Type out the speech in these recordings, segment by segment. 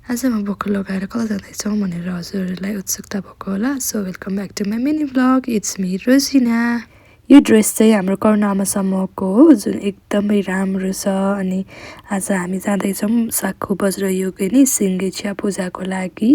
आज म भोको लगाएर कता जाँदैछौँ भनेर हजुरहरूलाई उत्सुकता भएको होला। So welcome back to my mini vlog. It's me Rojina. यो ड्रेस चाहिँ हाम्रो करुणामासम्मको हो, जुन एकदमै राम्रो छ। अनि आज हामी जाँदैछौँ साक्खु वज्रयोगिनी सिङ्गे चिया पूजाको लागि।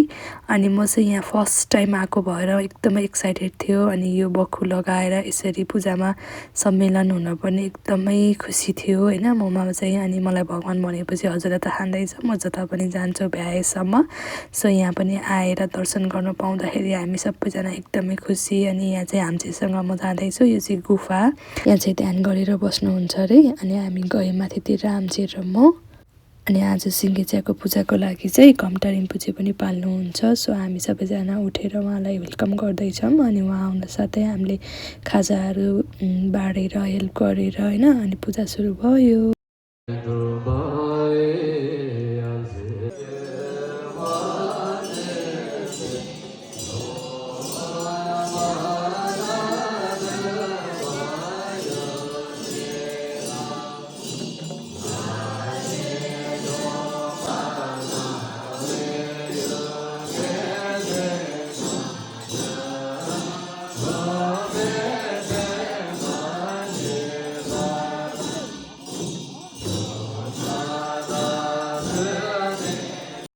अनि म चाहिँ यहाँ फर्स्ट टाइम आएको भएर एकदमै एक्साइटेड थियो। अनि यो बक्खु लगाएर यसरी पूजामा सम्मेलन हुन पनि एकदमै खुसी थियो होइन ममा चाहिँ। अनि मलाई भगवान् भनेपछि हजुरलाई त खाँदैछ, म जता पनि जान्छु भ्याएसम्म। सो यहाँ पनि आएर दर्शन गर्न पाउँदाखेरि हामी सबैजना एकदमै खुसी। अनि यहाँ चाहिँ हाम्चेसँग म जाँदैछु, यो चाहिँ गुफा, यहाँ चाहिँ ध्यान गरेर बस्नुहुन्छ अरे। अनि हामी गयौँ माथितिर हाम्चे र म। अनि आज सिङ्गे चियाको पूजाको लागि चाहिँ कम्टा रिम्पुचे पनि पाल्नुहुन्छ। सो हामी सबैजना उठेर उहाँलाई वेलकम गर्दैछौँ। अनि उहाँ आउन साथै हामीले खाजाहरू बाँडेर हेल्प गरेर होइन, अनि पूजा सुरु भयो।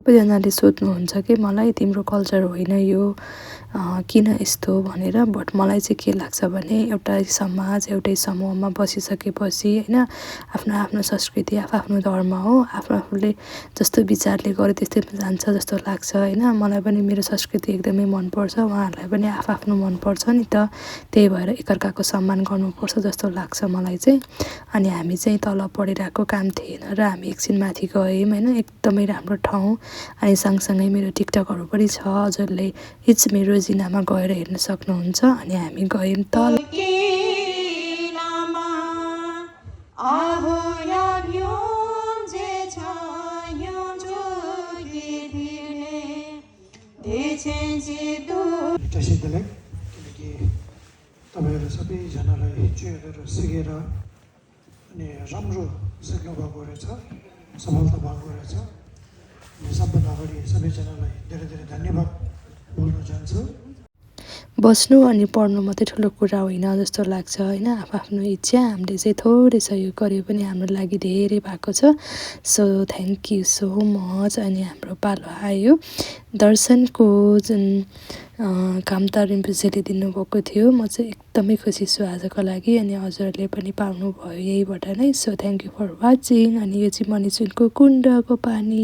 सबैजनाले सोध्नुहुन्छ कि मलाई तिम्रो कल्चर होइन यो, किन यस्तो भनेर। बट मलाई चाहिँ के लाग्छ भने एउटा समाज एउटै समूहमा बसिसकेपछि होइन, आफ्नो आफ्नो संस्कृति आफ्नो धर्म हो, आफूले जस्तो विचारले गरे त्यस्तै जान्छ जस्तो लाग्छ होइन। मलाई पनि मेरो संस्कृति एकदमै मनपर्छ, उहाँहरूलाई पनि आफ्नो मनपर्छ नि त। त्यही भएर एकअर्काको सम्मान गर्नुपर्छ जस्तो लाग्छ मलाई चाहिँ। अनि हामी चाहिँ तल पढिरहेको काम थिएन र हामी एकछिन माथि गयौँ होइन, एकदमै राम्रो ठाउँ। अनि सँगसँगै मेरो टिकटकहरू पनि छ, हजुरले इट्स मी रोजिनामा गएर हेर्न सक्नुहुन्छ। अनि हामी गयौँ तल। किनकि तपाईँहरू सबैजनालाई जोडेर सिकेर अनि राम्रो सिक्नुभएको रहेछ, सफलता भएको रहेछ। सबभन्दा अगाडि सबैजनालाई धेरै धेरै धन्यवाद बोल्न चाहन्छु। बस्नु अनि पढ्नु मात्रै ठुलो कुरा होइन जस्तो लाग्छ होइन, आफ्नो इच्छा। हामीले चाहिँ थोरै सहयोग गरे पनि हाम्रो लागि धेरै भएको छ। So thank you so much. अनि हाम्रो पालो आयो दर्शनको, जुन कामता रिम्पुचेले दिनुभएको थियो। म चाहिँ एकदमै खुसी छु आजको लागि। अनि हजुरहरूले पनि पाउनुभयो यहीबाट नै। So thank you for watching. अनि यो चाहिँ मनिचुनको कुण्डको पानी।